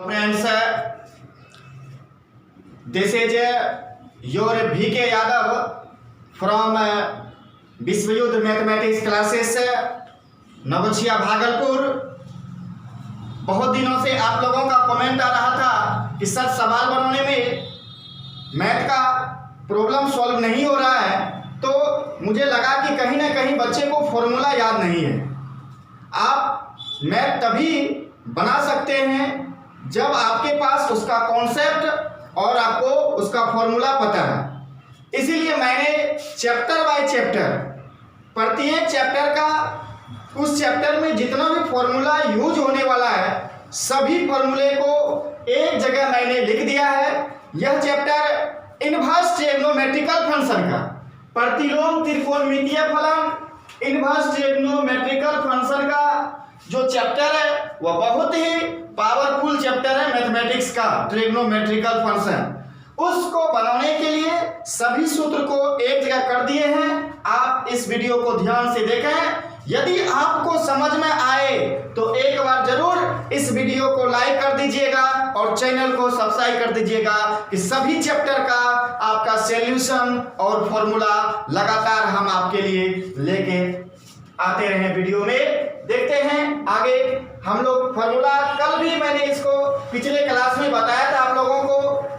Friends, this is your VK Yadav from विश्वयुद्ध mathematics classes नवलछिया Bhagalpur. बहुत दिनों से आप लोगों का कमेंट आ रहा था कि सर सवाल बनाने में मैथ का प्रॉब्लम सॉल्व नहीं हो रहा है, तो मुझे लगा कि कहीं ना कहीं बच्चे को फॉर्मूला याद नहीं है। आप मैथ तभी बना सकते हैं जब आपके पास उसका कॉन्सेप्ट और आपको उसका फॉर्मूला पता है। इसीलिए मैंने चैप्टर बाय चैप्टर, प्रत्येक चैप्टर का, उस चैप्टर में जितना भी फॉर्मूला यूज होने वाला है सभी फॉर्मूले को एक जगह मैंने लिख दिया है। यह चैप्टर इनवर्स ट्रिग्नोमेट्रिकल फंक्शन का, प्रतिलोम त्रिकोणमितीय फलन, इनवर्स ट्रिग्नोमेट्रिकल फंक्शन का जो चैप्टर है वह बहुत ही पावरफुल चैप्टर है मैथमेटिक्स का, ट्रिग्नोमेट्रिकल फंक्शन। उसको बनाने के लिए सभी सूत्र को एक जगह कर दिए हैं। आप इस वीडियो को ध्यान से देखें। यदि आपको समझ में आए तो एक बार जरूर इस वीडियो को लाइक कर दीजिएगा और चैनल को सब्सक्राइब कर दीजिएगा कि सभी चैप्टर का आपका सॉल्यूशन और फॉर्मूला लगातार हम आपके लिए लेके आते रहे। वीडियो में देखते हैं आगे हम लोग फॉर्मूला। कल भी मैंने इसको पिछले क्लास में बताया था आप लोगों को,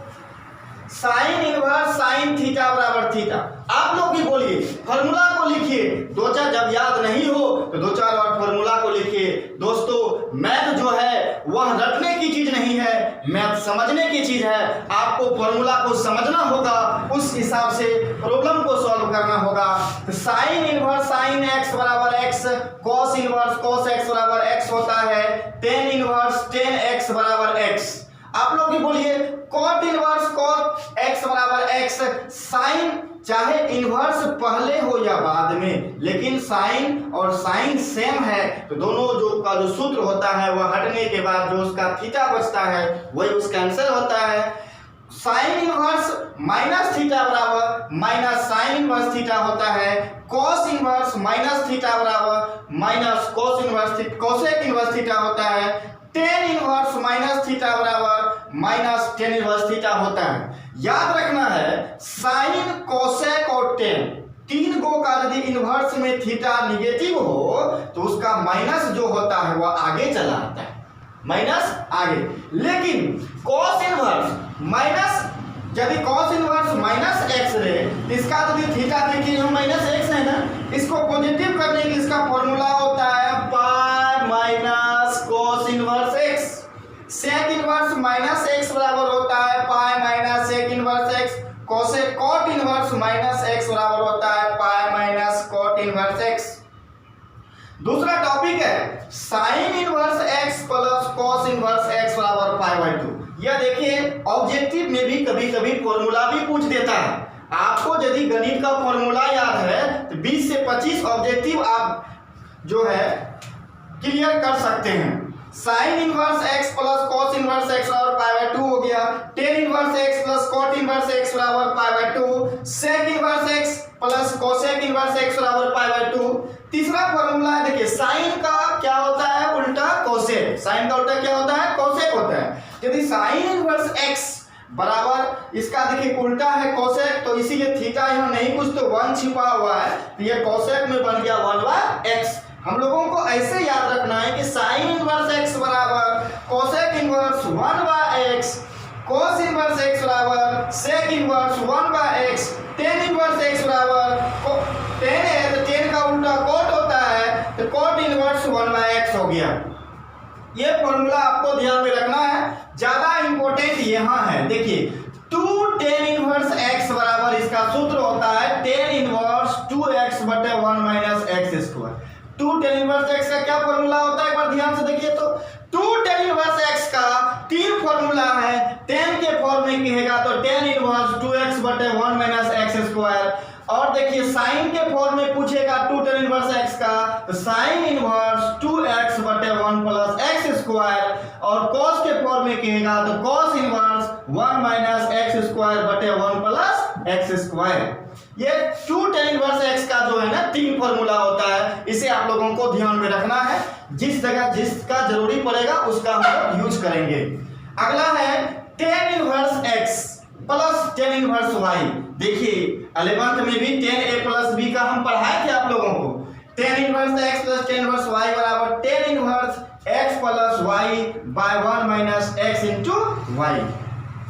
साइन इनवर्स साइन थीटा बराबर थीटा। आप लोग भी बोलिए, फॉर्मूला को लिखिए। दो चार जब याद नहीं हो तो दो चार बार फॉर्मूला को लिखिए। दोस्तों, मैथ जो है वह रटने की चीज नहीं है, मैथ समझने की चीज है। आपको फॉर्मूला को समझना होगा, उस हिसाब से प्रॉब्लम को सॉल्व करना होगा। तो साइन इनवर्स साइन एक्स बराबर x, cos inverse cos x बराबर एक्स होता है, टेन इनवर्स टेन एक्स बराबर एक्स। आप लोग भी बोलिए, कॉट इनवर्स कॉट एक्स बराबर एक्स। साइन चाहे इनवर्स पहले हो या बाद में, लेकिन साइन और साइन सेम है, तो दोनों जो सूत्र होता है वह हटने के बाद जो उसका थीटा बचता है वही उसका आंसर होता है। साइन इनवर्स माइनस थीटा बराबर माइनस साइन इनवर्स थीटा होता है। कॉस इनवर्स माइनस थीटा बराबर minus cos inverse cosec inverse theta होता है। टेन इनवर्स माइनस थीटा बराबर माइनस टेन इनवर्स थीटा होता है। याद रखना है, साइन कोसेक और टेन तीन गो का यदि इनवर्स में थीटा निगेटिव हो तो उसका माइनस जो होता है वह आगे चला आता है, माइनस आगे। लेकिन कॉस इनवर्स माइनस, यदि कॉस इनवर्स माइनस एक्स रहे, इसका यदि थीटा देखिए हम माइनस एक्स है ना, इसको पॉजिटिव करने के इसका फॉर्मूला होता है pi minus cos inverse X. Sec inverse minus X बराबर होता है pi minus sec inverse X. Cosec cot inverse minus X बराबर होता है pi minus cot inverse X. दूसरा टॉपिक है sine inverse x plus cos inverse x बराबर pi by 2। यह देखिए ऑब्जेक्टिव में भी कभी कभी फॉर्मूला भी पूछ देता है। आपको यदि गणित का फॉर्मूला याद है तो 20 से 25 ऑब्जेक्टिव आप जो है क्लियर कर सकते हैं। Sine inverse x plus cos inverse x बराबर पाई बाई 2 हो गया। Tan inverse x plus cot inverse x बराबर pi by 2। Sec inverse x plus cosec inverse x बराबर पाई बाई 2। तीसरा फॉर्मूला है, देखिए साइन का क्या होता है उल्टा कोसेक। साइन का उल्टा क्या होता है, कोसेक होता है। यदि साइन इनवर्स एक्स बराबर इसका देखिए उल्टा है कोसेक, तो इसीलिए थीटा यहाँ नहीं कुछ तो 1 छिपा हुआ है, तो ये कोसेक में बन गया 1/x। हम लोगों को ऐसे याद रखना है कि साइन इनवर्स एक्स बराबर cosec inverse 1/x, cos inverse x बराबर sec inverse 1/x, tan inverse x बराबर टेन है तो टेन का उल्टा कोट होता है, तो कोट इनवर्स 1/x हो गया। ये फॉर्मूला आपको ध्यान में रखना है, ज्यादा इंपॉर्टेंट यहाँ है। देखिए 2 टेन इनवर्स x बराबर इसका सूत्र होता है टेन इनवर्स 2x बटे 1 minus X square. 2 tan inverse x का क्या फॉर्मूला होता है एक बार ध्यान से देखिए तो 2 टेन इनवर्स x का 3 फॉर्मूला है। 10 के फॉर्म में कहेगा तो टेन इनवर्स 2x बटे 1 माइनस एक्स स्क्वायर। और देखिए साइन के फॉर्म में पूछेगा 2 टेन इनवर्स x का, तो साइन इनवर्स 2x बटे 1 प्लस एक्स स्क्वायर। और कॉस के फॉर्म में कहेगा तो cos inverse 1 minus X square बटे 1 प्लस एक्स स्क्वायर। ये 2 टेन इनवर्स x का जो है ना 3 फॉर्मूला होता है, इसे आप लोगों को ध्यान में रखना है। जिस जगह जिसका जरूरी पड़ेगा उसका हम यूज करेंगे। अगला है tan inverse x plus tan inverse y। देखिए 11th में भी tan a प्लस b का हम पढ़ाए थे आप लोगों को। tan inverse x plus tan inverse y बराबर tan inverse x plus y by 1 minus x into y।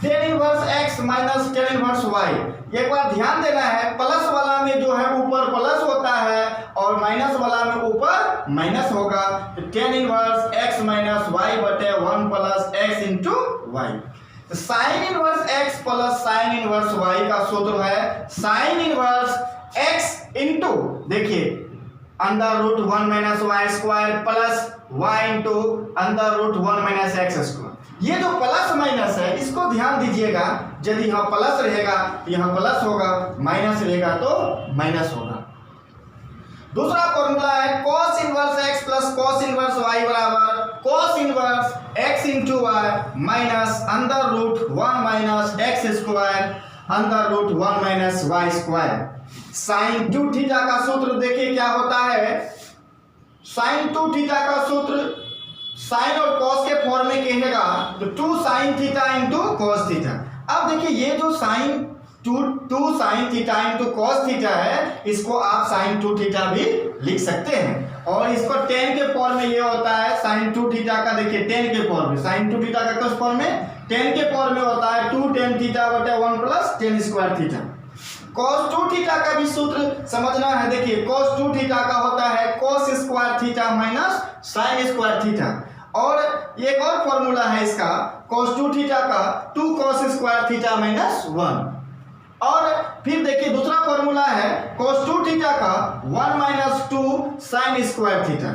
tan inverse x minus tan inverse y, एक बार ध्यान देना है, प्लस वाला में जो है ऊपर प्लस होता है और माइनस वाला में ऊपर माइनस होगा। तो tan inverse x minus y बटे 1 plus x into y। Sine inverse x plus sine inverse y का सूत्र है साइन इनवर्स x इंटू, देखिए under root 1 minus Y square plus y into under root 1 minus X square. ये जो plus minus है इसको ध्यान दीजिएगा, यदि यहाँ प्लस रहेगा तो यहाँ प्लस होगा, माइनस रहेगा तो माइनस होगा। दूसरा फॉर्मूला है cos inverse x plus cos inverse y बराबर cos inverse x into Y minus under root 1 minus X square under root 1 minus Y square. Sine 2 theta का सूत्र देखिए क्या होता है। साइन 2 थीटा का सूत्र साइन और कॉस के फॉर्म में कहेगा तो 2 sine theta into cos theta. अब देखिए ये जो sine 2 sine theta into cos theta है, इसको आप साइन 2 थीटा भी लिख सकते हैं। और इसको tan के फॉर्म में ये होता है साइन 2 थीटा का, देखिए tan के फॉर्म में, साइन 2 थीटा का किस फॉर्म में, tan के फॉर्म में होता है 2 tan थीटा बटे 1 plus tan square theta. cos 2 theta का भी सूत्र समझना है। देखिए cos 2 थीटा का होता है cos square theta minus sin square theta. और एक और फॉर्मूला है इसका cos 2 थीटा का 2 cos स्क्वायर थीटा माइनस 1। और फिर देखिए दूसरा फॉर्मूला है cos 2 थीटा का 1 माइनस 2 sin स्क्वायर थीटा।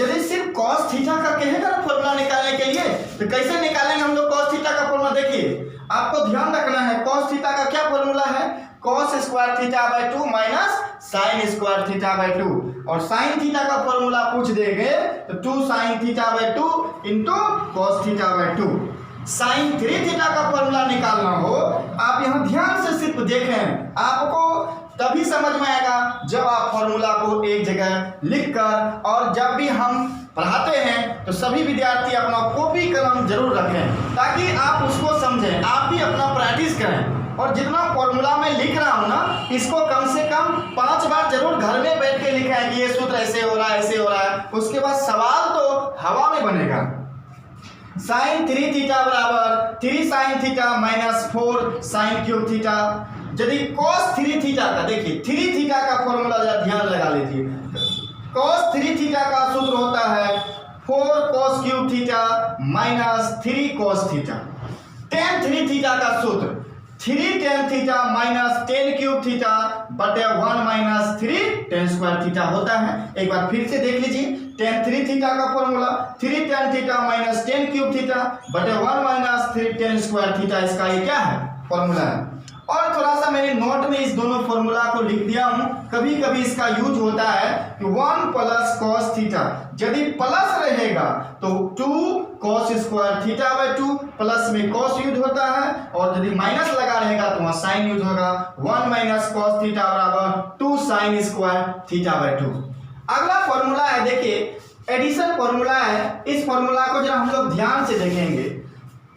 यदि सिर्फ cos थीटा का कहेगा ना फॉर्मूला निकालने के लिए तो कैसे निकालेंगे हम लोग cos थीटा का फॉर्मूला। देखिए आपको ध्यान रखना है cos थीटा का क्या फॉर्मूला है, cos square theta by 2 minus sin square theta by 2। और sin थीटा का फॉर्मूला पूछ देंगे तो 2 sin theta by 2 into cos theta by 2। sin 3 theta का फॉर्मूला निकालना हो, आप यहाँ ध्यान से सिर्फ देखें, आपको तभी समझ में आएगा जब आप फॉर्मूला को एक जगह लिखकर, और जब भी हम पढ़ाते हैं तो सभी विद्यार्थी अपना कॉपी कलम जरूर रखें ताकि आप उसको समझें, आप भी अपना प्रैक्टिस करें। और जितना फॉर्मूला मैं लिख रहा हूँ ना, इसको कम से कम 5 बार जरूर घर में बैठ के लिखा है कि ये सूत्र ऐसे हो रहा है, ऐसे हो रहा है। उसके बाद सवाल तो हवा में बनेगा। साइन 3 थीटा बराबर 3 sine theta minus 4 sine cube theta. यदि cos 3 थीटा का, देखिए 3 थीटा का फॉर्मूला ध्यान लगा लीजिए। cos 3 थीटा का सूत्र होता है 4 cos cube theta minus 3 cos theta. tan 3 theta का सूत्र 3 tan theta minus tan cube theta बटे 1 माइनस 3 tan स्क्वायर थीटा होता है। एक बार फिर से देख लीजिए, tan 3 थीटा का formula 3 tan theta minus tan cube theta बटे 1 माइनस 3 tan स्क्वायर थीटा, इसका ये क्या है फॉर्मूला है। और थोड़ा सा मैंने नोट में इस दोनों फॉर्मूला को लिख दिया हूं, कभी कभी इसका यूज होता है कि 1 प्लस cos थीटा, यदि प्लस रहेगा तो 2 cos square theta by 2, plus में cos यूज होता है, और यदि माइनस लगा रहेगा तो वहां साइन यूज होगा। 1 माइनस cos थीटा बराबर 2 साइन स्क्वायर थीटा बाय 2। अगला फॉर्मूला है, देखिए एडिशन फॉर्मूला है। इस फॉर्मूला को जरा हम लोग ध्यान से देखेंगे।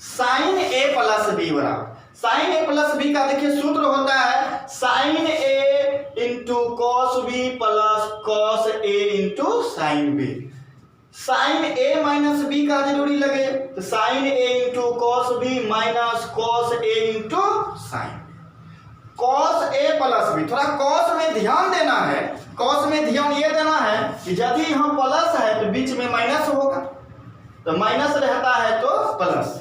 साइन a प्लस b बराबर साइन a प्लस बी का देखिए सूत्र होता है sine a into cos B plus cos a into sine B. Sine a minus B का जरूरी लगे तो sine a into cos B minus cos a into sine. Cos a plus B, थोड़ा कॉस में ध्यान देना है। कॉस में ध्यान ये देना है कि यदि यहाँ प्लस है तो बीच में माइनस होगा, तो माइनस रहता है तो plus.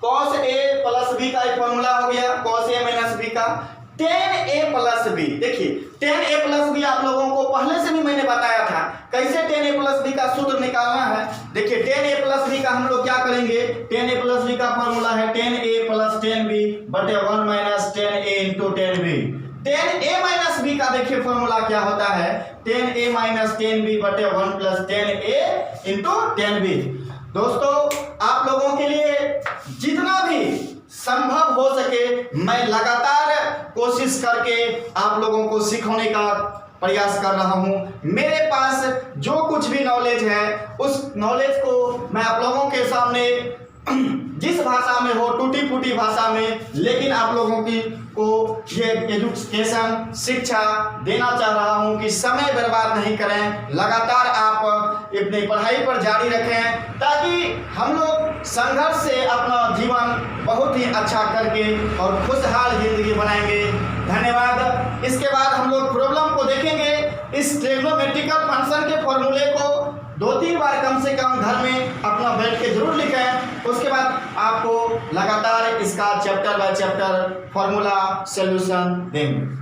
cos a plus b का एक फॉर्मूला हो गया cos a माइनस b का। tan a प्लस b, देखिए tan a प्लस b आप लोगों को पहले से भी मैंने बताया था कैसे tan a प्लस b का सूत्र निकालना है। देखिए tan a प्लस b का हम लोग क्या करेंगे, tan a प्लस b का फॉर्मूला है tan a plus tan b बटे 1 minus tan a into tan b। tan a minus b का देखिए फॉर्मूला क्या होता है tan a minus tan b बटे 1 plus tan a into tan b। दोस्तों आप लोगों के लिए जितना भी संभव हो सके मैं लगातार कोशिश करके आप लोगों को सिखाने का प्रयास कर रहा हूं। मेरे पास जो कुछ भी नॉलेज है उस नॉलेज को मैं आप लोगों के सामने जिस भाषा में हो, टूटी फूटी भाषा में, लेकिन आप लोगों की को ये एजुकेशन शिक्षा देना चाह रहा हूँ कि समय बर्बाद नहीं करें, लगातार आप अपनी पढ़ाई पर जारी रखें, ताकि हम लोग संघर्ष से अपना जीवन बहुत ही अच्छा करके और खुशहाल जिंदगी बनाएंगे। धन्यवाद। इसके बाद हम लोग प्रॉब्लम को देखेंगे। इस ट्रिग्नोमेट्रिकल फंक्शन के फॉर्मूले को 2-3 बार कम से कम घर में अपना बैठ के जरूर लिखें। उसके बाद आपको लगातार इसका chapter by chapter formula solution देंगे।